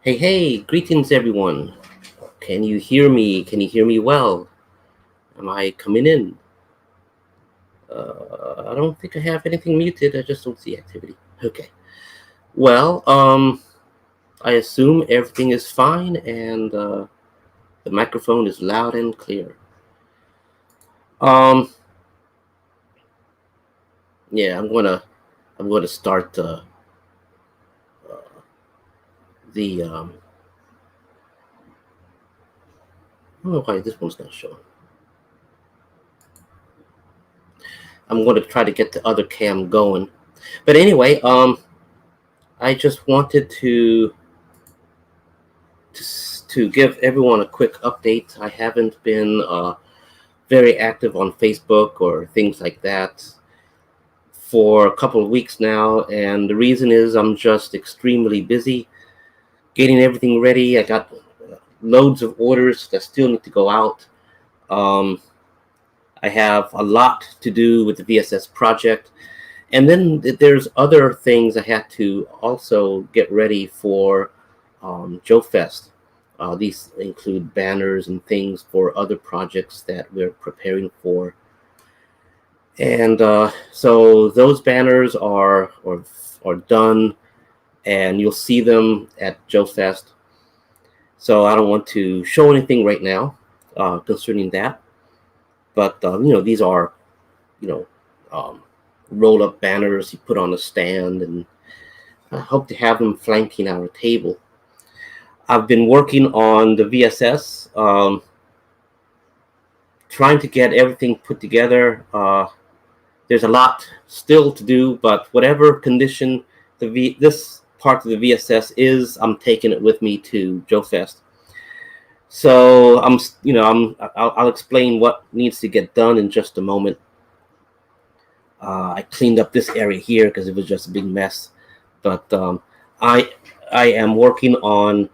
Hey, greetings everyone. Can you hear me? Can you hear me well? Am I coming in? I don't think I have anything muted. I just don't see activity. Okay. Well, I assume everything is fine and the microphone is loud and clear. Um, yeah, I'm gonna start the I don't know why this one's not showing. I'm going to try to get the other cam going. But anyway, I just wanted to give everyone a quick update. I haven't been very active on Facebook or things like that for a couple of weeks now, and the reason is I'm just extremely busy getting everything ready. I got loads of orders that still need to go out. Um, I have a lot to do with the VSS project, and then there's other things I had to also get ready for JoeFest. These include banners and things for other projects that we're preparing for. And so those banners are done, and you'll see them at JoeFest. So I don't want to show anything right now concerning that. But these are you know um, roll up banners you put on a stand, and I hope to have them flanking our table. I've been working on the VSS, trying to get everything put together. There's a lot still to do, but whatever condition this part of the VSS is, I'm taking it with me to JoeFest. So I'll explain what needs to get done in just a moment. I cleaned up this area here because it was just a big mess, but I I am working on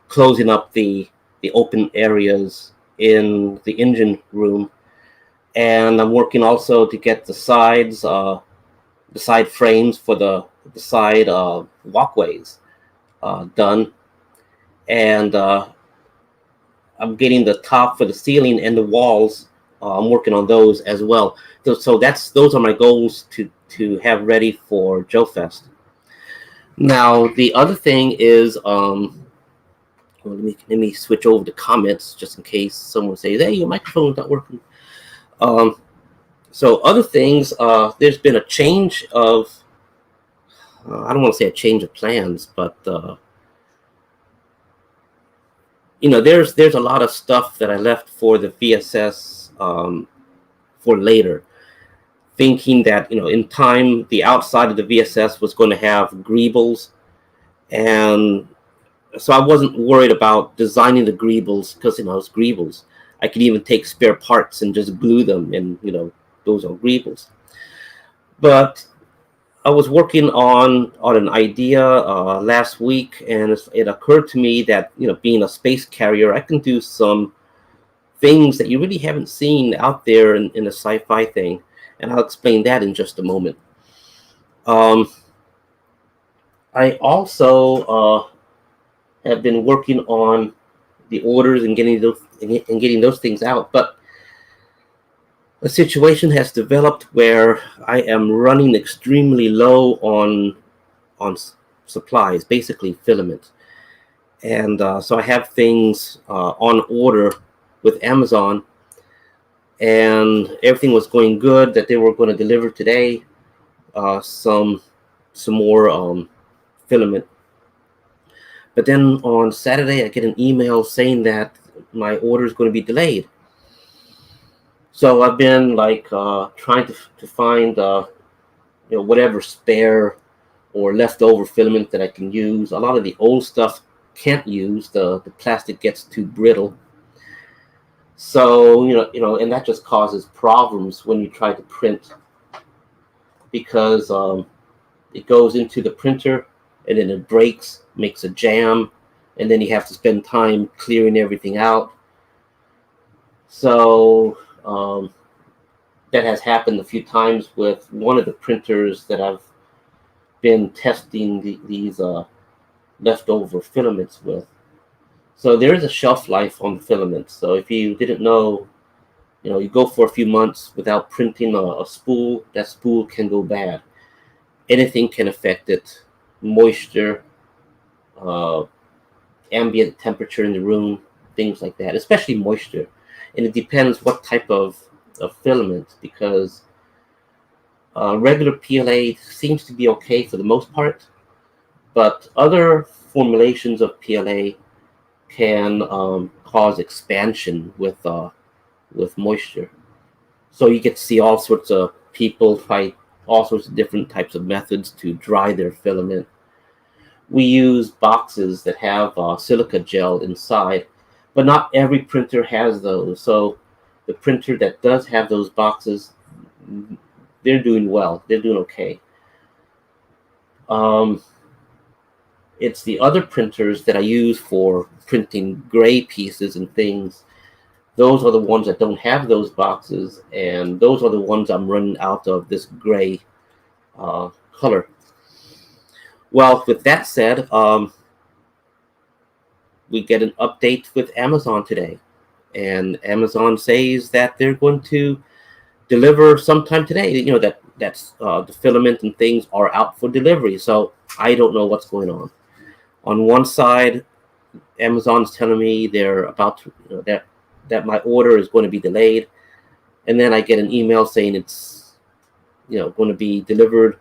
closing up the open areas in the engine room, and I'm working also to get the side frames for the side walkways done, and I'm getting the top for the ceiling and the walls. I'm working on those as well. So those are my goals to have ready for JoeFest. Now the other thing is, well, let me switch over to comments just in case someone says, "Hey, your microphone's not working." Um, so other things, there's been a change of I don't want to say a change of plans, but there's a lot of stuff that I left for the VSS for later, thinking that in time the outside of the VSS was going to have greebles, and so I wasn't worried about designing the greebles because it's greebles. I could even take spare parts and just glue them, and those are greebles. But I was working on an idea last week, and it occurred to me that being a space carrier, I can do some things that you really haven't seen out there in a sci-fi thing, and I'll explain that in just a moment. Um, I also have been working on the orders and getting those things out, but a situation has developed where I am running extremely low on supplies, basically filament, and so I have things on order with Amazon, and everything was going good that they were going to deliver today. Some more filament, but then on Saturday I get an email saying that my order is going to be delayed. So I've been like trying to find whatever spare or leftover filament that I can use. A lot of the old stuff can't use. The plastic gets too brittle. So and that just causes problems when you try to print, because it goes into the printer and then it breaks, makes a jam, and then you have to spend time clearing everything out. So that has happened a few times with one of the printers that I've been testing leftover filaments with. So there is a shelf life on the filaments. So if you didn't know, you go for a few months without printing a spool, that spool can go bad. Anything can affect it. Moisture, uh, ambient temperature in the room, things like that, especially moisture. And it depends what type of filament, because regular PLA seems to be okay for the most part, but other formulations of PLA can cause expansion with moisture. So you get to see all sorts of people try all sorts of different types of methods to dry their filament. We use boxes that have silica gel inside, but not every printer has those. So the printer that does have those boxes, they're doing well. They're doing okay. It's the other printers that I use for printing gray pieces and things. Those are the ones that don't have those boxes, and those are the ones I'm running out of this gray color. Well, with that said, we get an update with Amazon today, and Amazon says that they're going to deliver sometime today. That's the filament and things are out for delivery. So I don't know what's going on. On one side, Amazon's telling me they're about to, that my order is going to be delayed, and then I get an email saying it's going to be delivered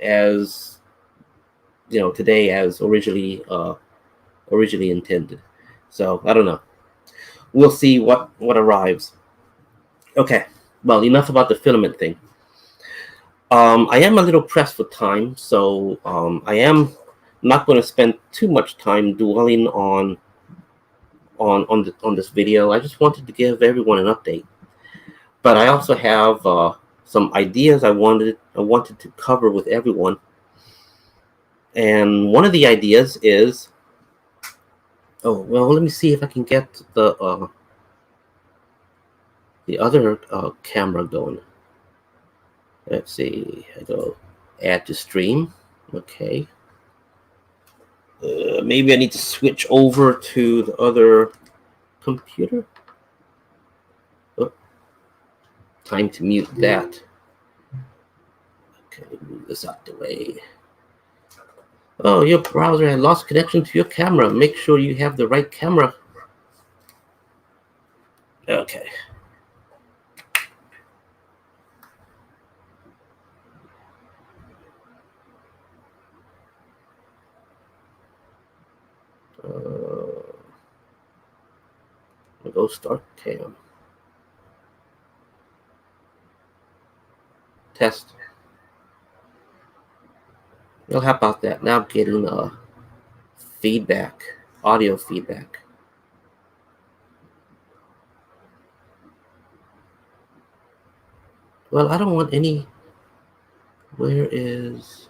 as today as originally intended. So I don't know. We'll see what arrives. Okay. Well, enough about the filament thing. I am a little pressed for time, so I am not going to spend too much time dwelling on this video. I just wanted to give everyone an update, but I also have some ideas I wanted to cover with everyone. And one of the ideas is, let me see if I can get the other camera going. Let's see. I go add to stream. Okay. Maybe I need to switch over to the other computer. Oh, time to mute that. Okay, move this out the way. Oh, your browser had lost connection to your camera. Make sure you have the right camera. Okay. I'll go start cam. Test. Well, how about that? Now I'm getting feedback, audio feedback. Well, I don't want any. Where is?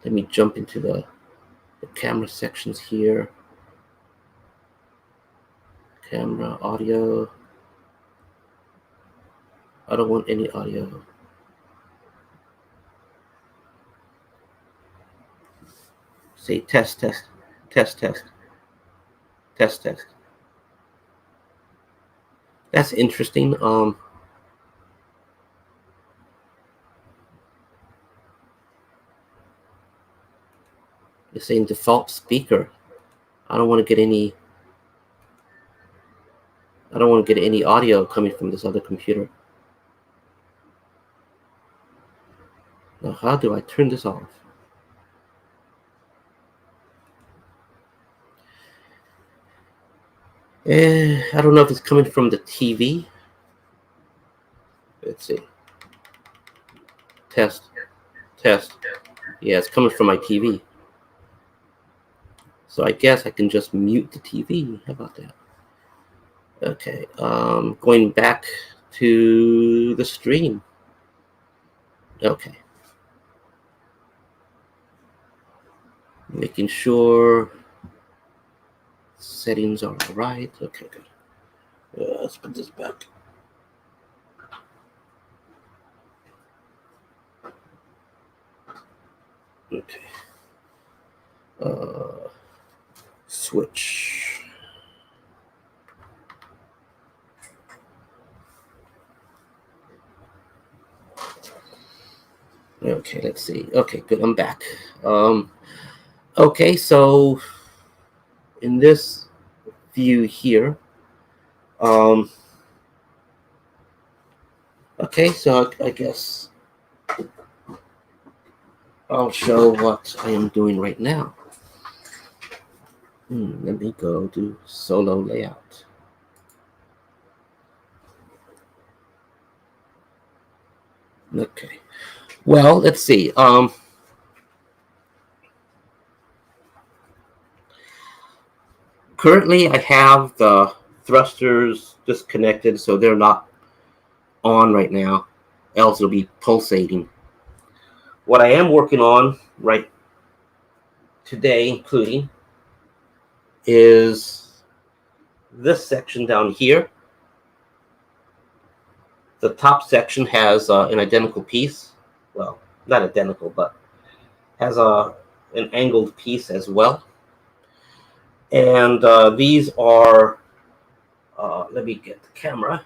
Let me jump into the camera sections here. Camera, audio. I don't want any audio. Say test, test, test, test, test, test. That's interesting. It's saying default speaker. I don't want to get any. I don't want to get any audio coming from this other computer. Now, how do I turn this off? I don't know if it's coming from the TV. Let's see. Test. Test. Yeah, it's coming from my TV. So I guess I can just mute the TV. How about that? Okay. Going back to the stream. Okay. Making sure settings are all right. Okay, good. Let's put this back. Okay. Switch. Okay, let's see. Okay, good. I'm back. Okay, so in this view here, okay, so I guess I'll show what I am doing right now. Let me go to solo layout. Okay. Well, let's see. Currently, I have the thrusters disconnected, so they're not on right now. Else, it'll be pulsating. What I am working on right today, including, is this section down here. The top section has an identical piece. Well, not identical, but has an angled piece as well. And these are, let me get the camera.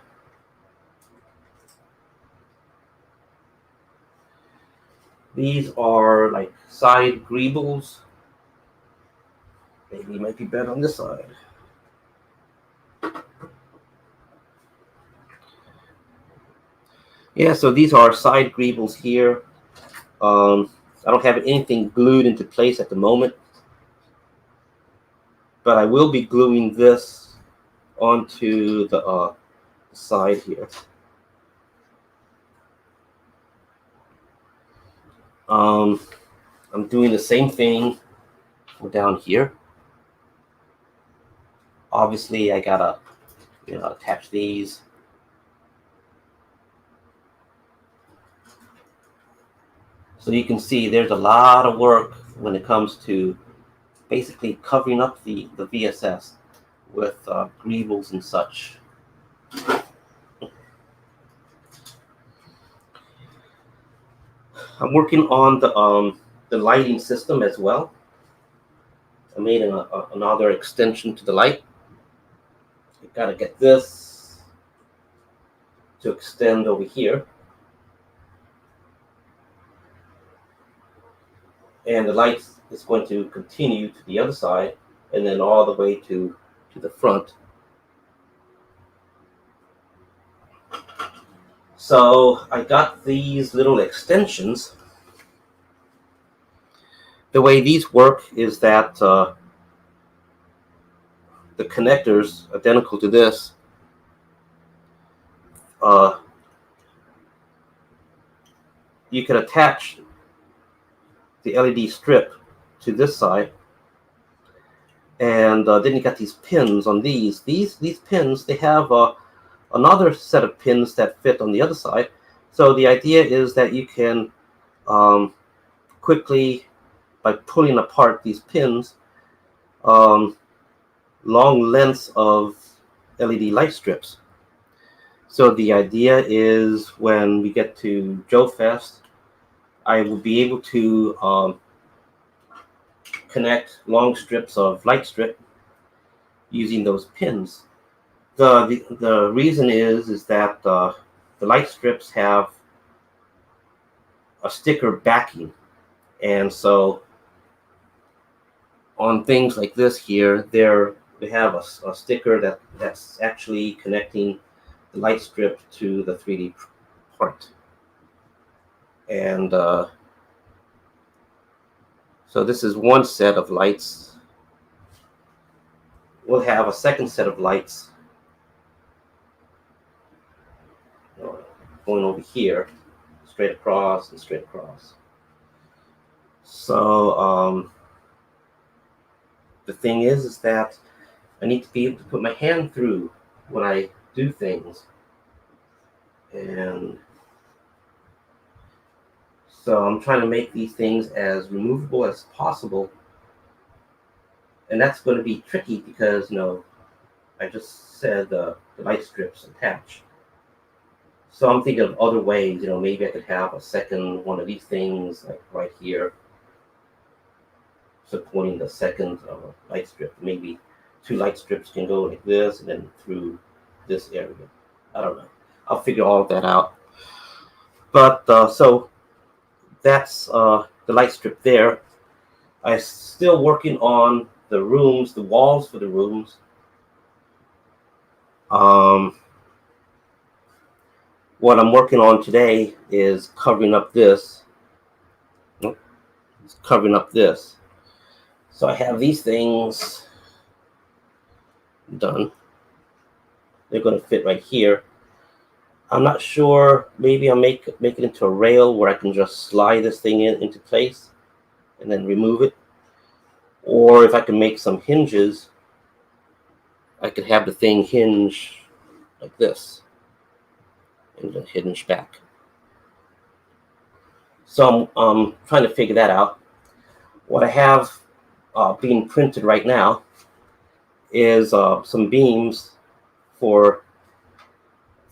These are like side greebles. Maybe it might be better on this side. Yeah, so these are side greebles here. I don't have anything glued into place at the moment, but I will be gluing this onto the side here. I'm doing the same thing down here. Obviously, I gotta attach these. So you can see there's a lot of work when it comes to basically covering up the VSS with greebles and such. I'm working on the lighting system as well. I made another extension to the light. I gotta get this to extend over here. And the light is going to continue to the other side and then all the way to the front. So I got these little extensions. The way these work is that the connectors, identical to this, you can attach the LED strip to this side, and then you got these pins on these. These pins, they have another set of pins that fit on the other side. So the idea is that you can quickly, by pulling apart these pins, long lengths of LED light strips. So the idea is when we get to JoeFest, I will be able to connect long strips of light strip using those pins. The reason is that the light strips have a sticker backing, and so on things like this here, they have a sticker that's actually connecting the light strip to the 3D part. And so this is one set of lights. We'll have a second set of lights going over here, straight across and straight across. So the thing is that I need to be able to put my hand through when I do things. And so I'm trying to make these things as removable as possible. And that's going to be tricky because, I just said the light strips attach. So I'm thinking of other ways, maybe I could have a second one of these things like right here. supporting the second light strip. Maybe 2 light strips can go like this and then through this area. I don't know. I'll figure all of that out. But so that's the light strip there. I'm still working on the rooms, the walls for the rooms. What I'm working on today is covering up this. It's covering up this. So I have these things done. They're going to fit right here. I'm not sure. Maybe I'll make it into a rail where I can just slide this thing into place and then remove it. Or if I can make some hinges, I could have the thing hinge like this and then hinge back. So I'm trying to figure that out. What I have being printed right now is some beams for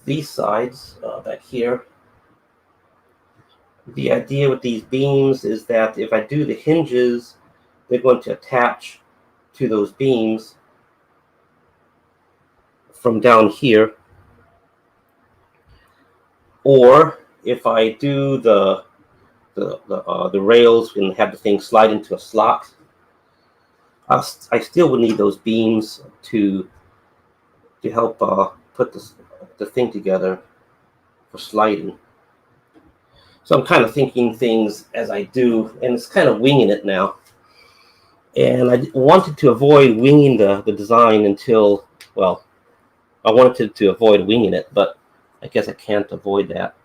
these sides back here. The idea with these beams is that if I do the hinges, they're going to attach to those beams from down here. Or if I do the rails and have the thing slide into a slot, I still would need those beams to help put the thing together for sliding. So I'm kind of thinking things as I do, and it's kind of winging it now. And I wanted to avoid winging the design until, well, I wanted to avoid winging it, but I guess I can't avoid that.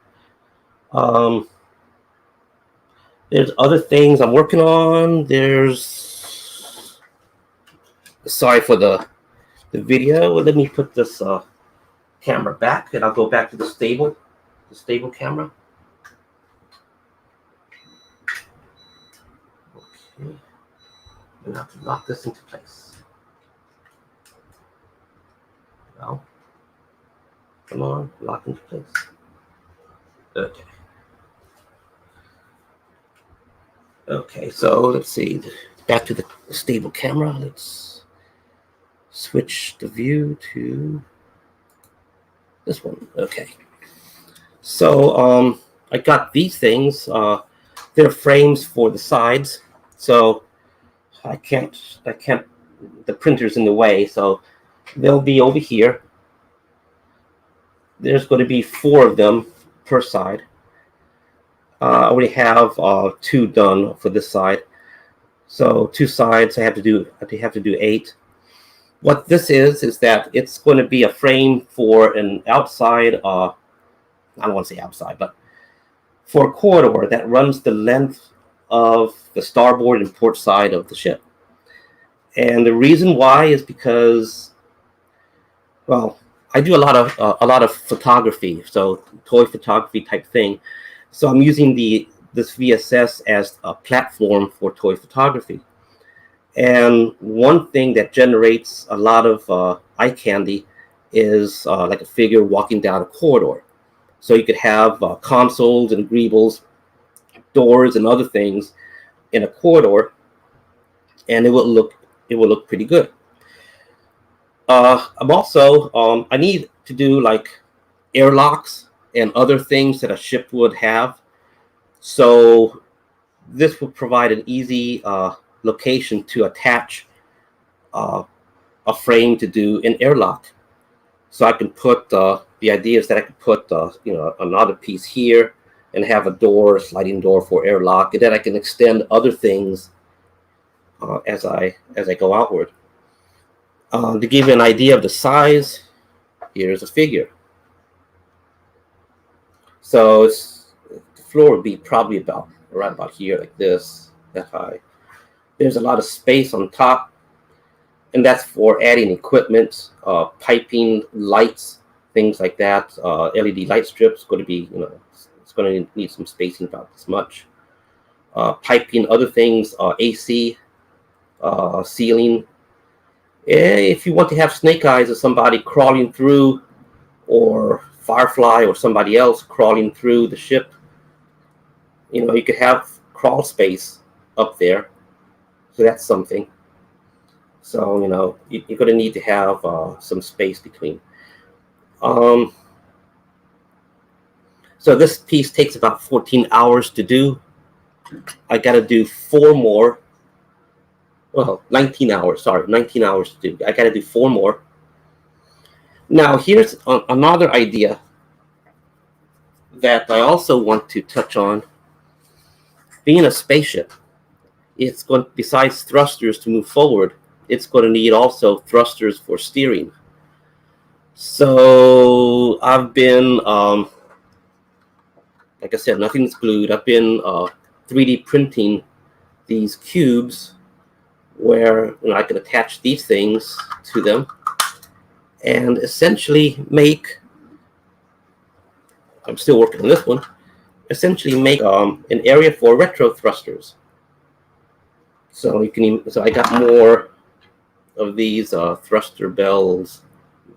There's other things I'm working on. Sorry for the video. Let me put this camera back, and I'll go back to the stable camera. Okay. I'm going to have to lock this into place. Well, come on, lock into place. Okay. Okay, so let's see. Back to the stable camera. Let's switch the view to this one. Okay. So I got these things. They're frames for the sides. So I can't. The printer's in the way, so they'll be over here. There's going to be 4 of them per side. I already have 2 done for this side. So 2 sides, I have to do 8. What this is that it's going to be a frame for an outside. I don't want to say outside, but for a corridor that runs the length of the starboard and port side of the ship. And the reason why is because, well, I do a lot of photography, so toy photography type thing. So I'm using this VSS as a platform for toy photography. And one thing that generates a lot of eye candy is like a figure walking down a corridor. So you could have consoles and greebles, doors and other things in a corridor, and it will look pretty good. I'm also I need to do like airlocks and other things that a ship would have. So this would provide an easy location to attach a frame to do an airlock. So I can put the idea is that I could put another piece here and have a door, a sliding door for airlock, and then I can extend other things as I go outward. To give you an idea of the size, here's a figure. So the floor would be probably around about here, like this, that high. There's a lot of space on top, and that's for adding equipment, piping, lights, things like that. LED light strips going to be, it's going to need some spacing about this much. Piping, other things, AC, ceiling. If you want to have snake eyes of somebody crawling through, or Firefly or somebody else crawling through the ship, you could have crawl space up there. So that's something. So you're going to need to have some space between. Um, so this piece takes about 14 hours to do. I got to do 4 more. Well, 19 hours. Sorry, 19 hours to do. I got to do 4 more. Now here's another idea that I also want to touch on. Being a spaceship, it's going, besides thrusters to move forward, it's going to need also thrusters for steering. So I've been, like I said, nothing's glued. I've been 3D printing these cubes where I can attach these things to them and essentially make, I'm still working on this one, essentially make an area for retro thrusters. So so I got more of these thruster bells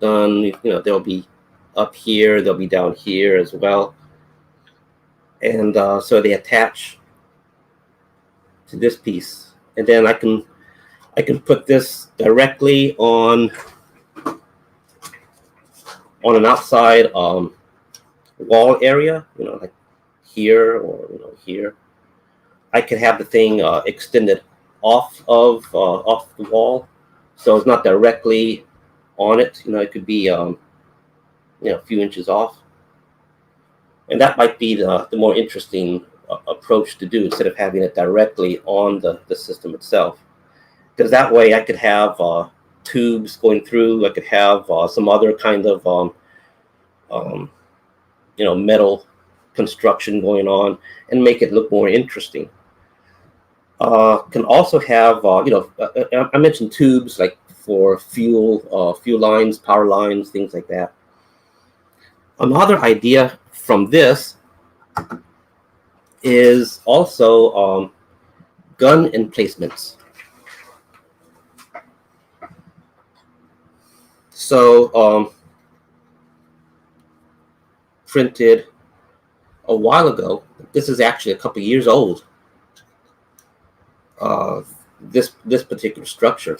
done. They'll be up here, they'll be down here as well, and so they attach to this piece, and then I can put this directly on an outside wall area, like here or here. I could have the thing extended off the wall, so it's not directly on it. It could be a few inches off, and that might be the more interesting approach to do, instead of having it directly on the system itself, because that way I could have tubes going through. I could have some other kind of metal construction going on and make it look more interesting. Can also have I mentioned tubes like for fuel lines, power lines, things like that. Another idea from this is also gun emplacements. So printed a while ago. This is actually a couple years old. This particular structure.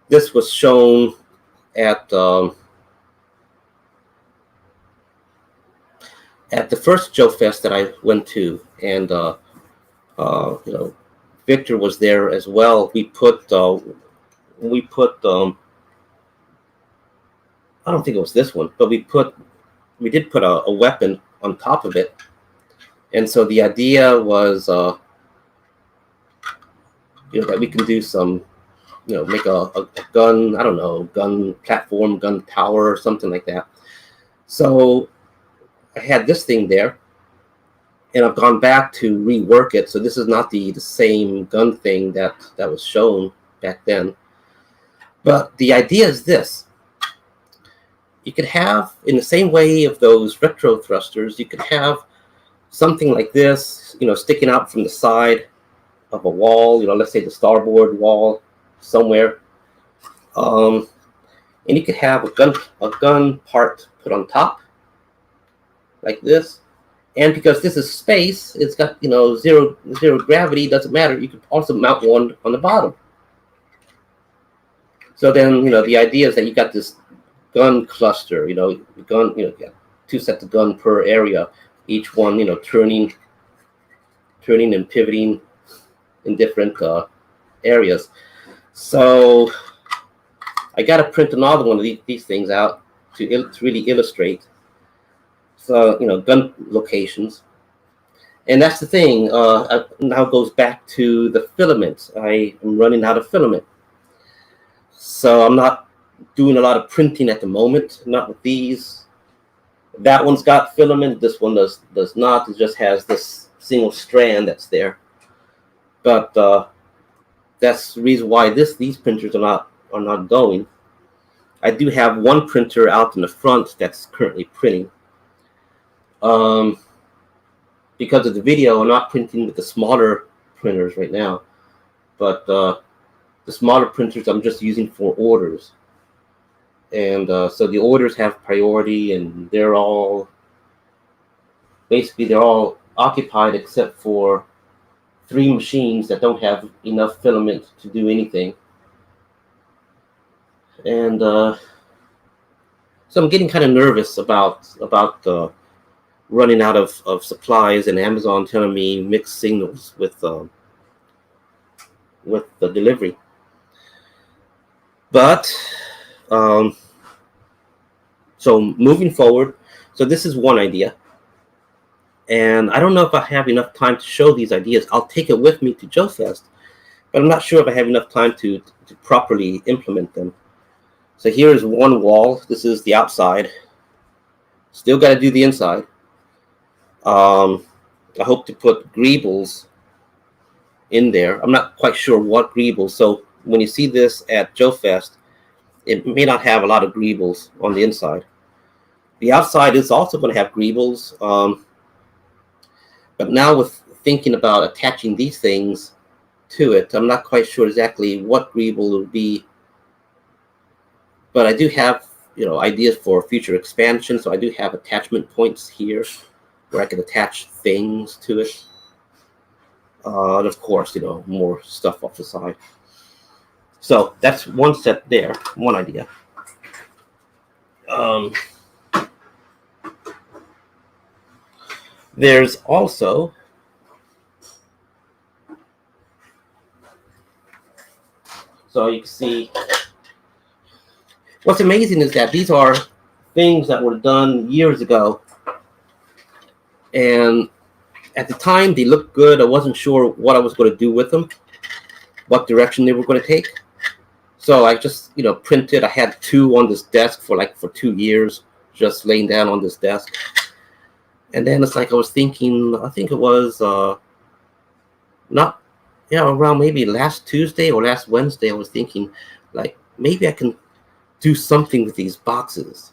This was shown at the first JoeFest that I went to, and Victor was there as well. We put I don't think it was this one, but we did put a weapon on top of it, and so the idea was that we can do some, make a gun, I don't know, gun platform, gun tower, or something like that. So I had this thing there, and I've gone back to rework it. So this is not the same gun thing that was shown back then. But the idea is this. You could have, in the same way of those retro thrusters, you could have something like this, sticking out from the side of a wall, let's say the starboard wall somewhere. And you could have a gun part put on top, like this. And because this is space, it's got zero gravity, doesn't matter. You could also mount one on the bottom. So then the idea is that you got this gun cluster, gun, you got 2 sets of gun per area, each one turning and pivoting in different areas. So I got to print another one of these things out to really illustrate. So gun locations, and that's the thing. Now goes back to the filament. I am running out of filament, so I'm not doing a lot of printing at the moment. Not with these. That one's got filament. This one does not. It just has this single strand that's there. But that's the reason why these printers are not going. I do have one printer out in the front that's currently printing. Because of the video, I'm not printing with the smaller printers right now, but the smaller printers I'm just using for orders. And so the orders have priority, and they're all occupied except for 3 machines that don't have enough filament to do anything. And so I'm getting kind of nervous about running out of supplies, and Amazon telling me mixed signals with the delivery. But so moving forward, so this is one idea. And I don't know if I have enough time to show these ideas. I'll take it with me to JoeFest, but I'm not sure if I have enough time to properly implement them. So here is one wall. This is the outside. Still got to do the inside. I hope to put greebles in there. I'm not quite sure what greebles. So when you see this at JoeFest, it may not have a lot of greebles on the inside. The outside is also going to have greebles. But now with thinking about attaching these things to it, I'm not quite sure exactly what greeble will be. But I do have, ideas for future expansion. So I do have attachment points here where I can attach things to it. And of course, more stuff off the side. So that's one set there, one idea. There's also so you can see what's amazing is that these are things that were done years ago, and at the time they looked good. I wasn't sure what I was going to do with them, what direction they were going to take. So I just printed. I had 2 on this desk for 2 years, just laying down on this desk. And then it's like I was thinking, I think it was around maybe last Tuesday or last Wednesday, I was thinking maybe I can do something with these boxes,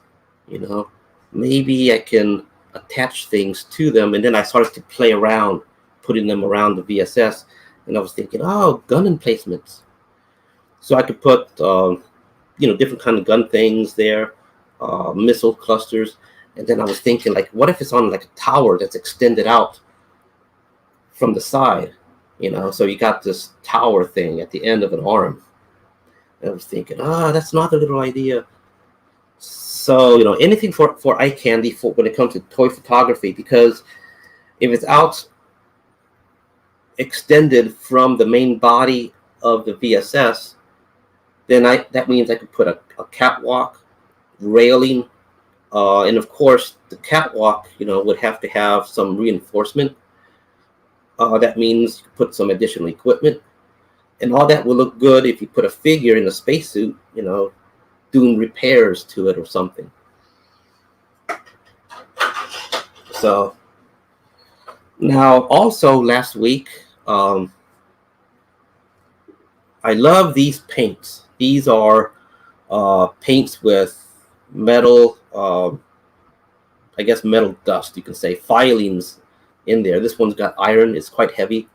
maybe I can attach things to them. And then I started to play around, putting them around the VSS, and I was thinking, gun emplacements. So I could put different kind of gun things there, missile clusters. And then I was thinking, what if it's on a tower that's extended out from the side, so you got this tower thing at the end of an arm. And I was thinking, that's another little idea. So, anything for eye candy when it comes to toy photography, because if it's out extended from the main body of the VSS, then that means I could put a catwalk, railing, and of course the catwalk, would have to have some reinforcement. That means you put some additional equipment, and all that will look good if you put a figure in a spacesuit, doing repairs to it or something. So now also last week, I love these paints. These are paints with metal, I guess metal dust, you can say, filings in there. This one's got iron. It's quite heavy.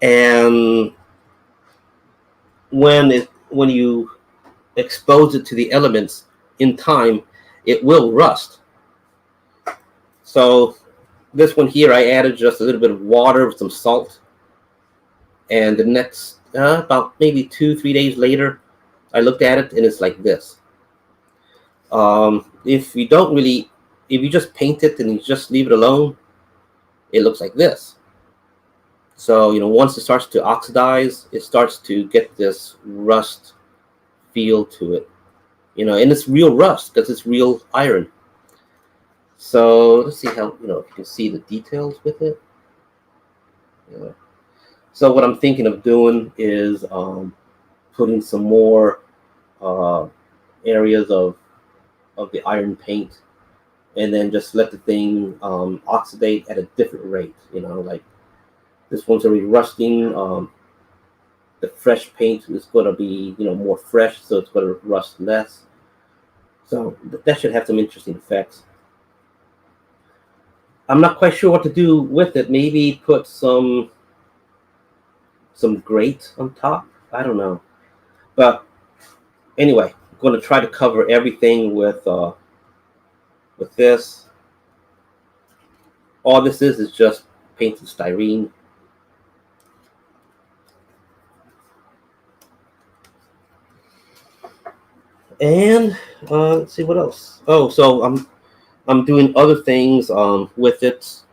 And when you expose it to the elements in time, it will rust. So this one here, I added just a little bit of water with some salt. And the next, about maybe 2-3 days later, I looked at it and it's like this. If you just paint it and you just leave it alone, it looks like this. So, once it starts to oxidize, it starts to get this rust feel to it, and it's real rust because it's real iron. So let's see how, if you can see the details with it. Yeah. So what I'm thinking of doing is putting some more areas of the iron paint, and then just let the thing oxidate at a different rate. This one's already rusting. The fresh paint is going to be more fresh, so it's going to rust less. So that should have some interesting effects. I'm not quite sure what to do with it. Maybe put some grate on top. I don't know. But anyway, I'm going to try to cover everything with this. All this is just painted styrene. And let's see what else. Oh, so I'm doing other things with it.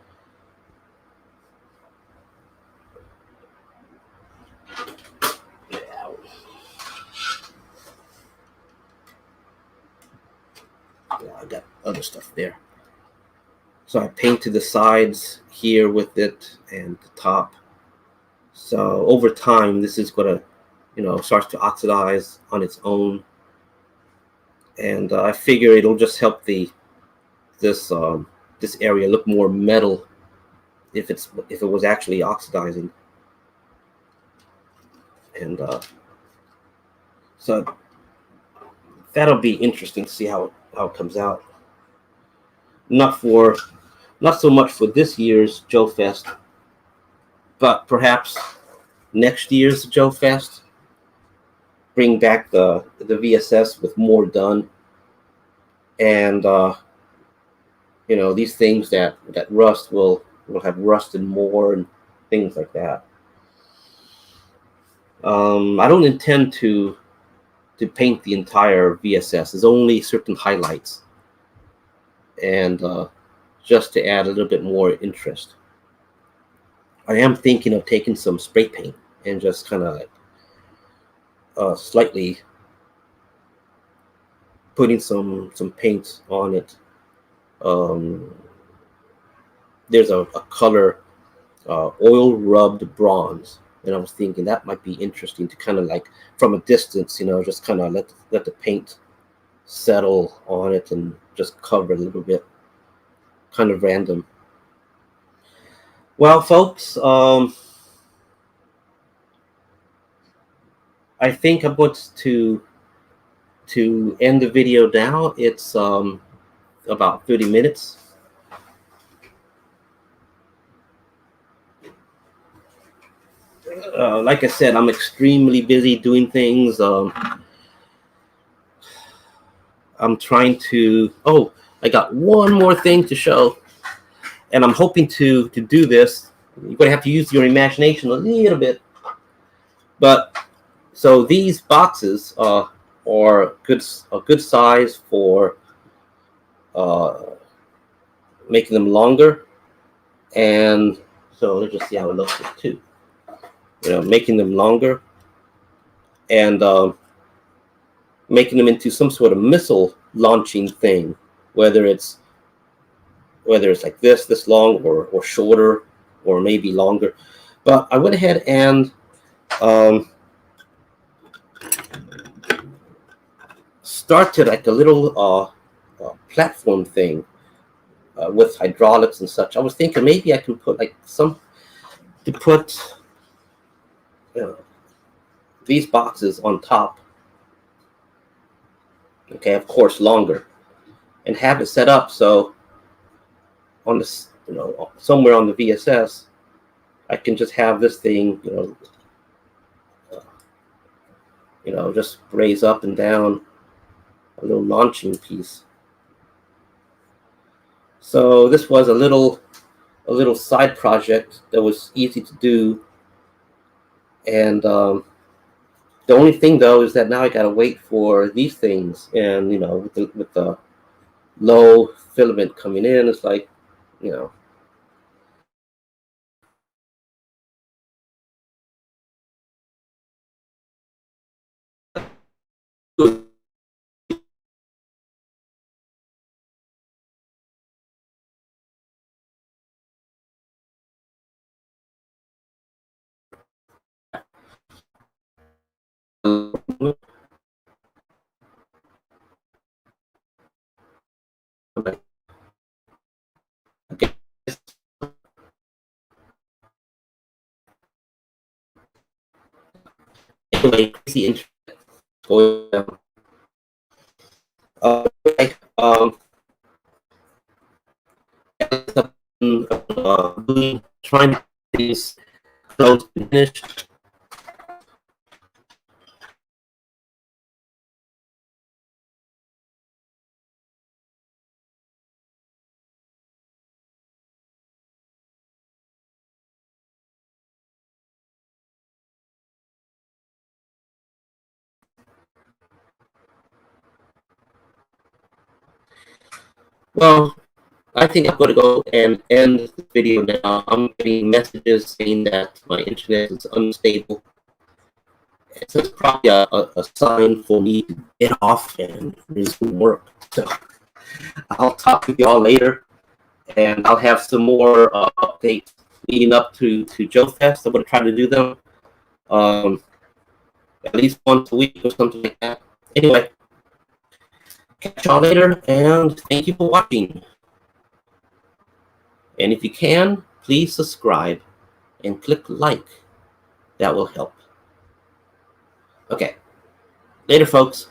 Yeah, I got other stuff there. So I painted the sides here with it and the top. So over time, this is gonna, starts to oxidize on its own, and I figure it'll just help this this area look more metal if it was actually oxidizing, and so that'll be interesting to see how it comes out. Not for not so much for this year's JoeFest, but perhaps next year's JoeFest. Bring back the VSS with more done, and these things that rust will have rusted more and things like that. I don't intend to paint the entire VSS. There's only certain highlights, and just to add a little bit more interest. I am thinking of taking some spray paint and just kind of slightly putting some paint on it. Um, there's a color oil rubbed bronze, and I was thinking that might be interesting to kind of like from a distance, just kind of let the paint settle on it and just cover it a little bit, kind of random. Well, folks, I think I'm going to end the video now. It's about 30 minutes. Like I said, I'm extremely busy doing things. I'm trying to. Oh, I got one more thing to show, and I'm hoping to do this. You're going to have to use your imagination a little bit. But so these boxes are a good size for uh, making them longer, and so let's just see how it looks too. Making them longer and making them into some sort of missile launching thing, whether it's like this long or shorter or maybe longer. But I went ahead and um, started like a little platform thing with hydraulics and such. I was thinking maybe I can put like to put these boxes on top. Okay, of course, longer, and have it set up so on this, somewhere on the VSS, I can just have this thing, just raise up and down a little launching piece. So this was a little side project that was easy to do, and the only thing though is that now I gotta wait for these things, and with the low filament coming in, it's like, you know, anyway, crazy interest going down. Okay, trying to these close to finish. Well, I think I'm going to go and end the video now. I'm getting messages saying that my internet is unstable. It's probably a sign for me to get off and resume work. So I'll talk to y'all later, and I'll have some more updates leading up to JoeFest. I'm going to try to do them at least once a week or something like that. Anyway, catch y'all later, and thank you for watching. And if you can, please subscribe and click like. That will help. Okay, later, folks.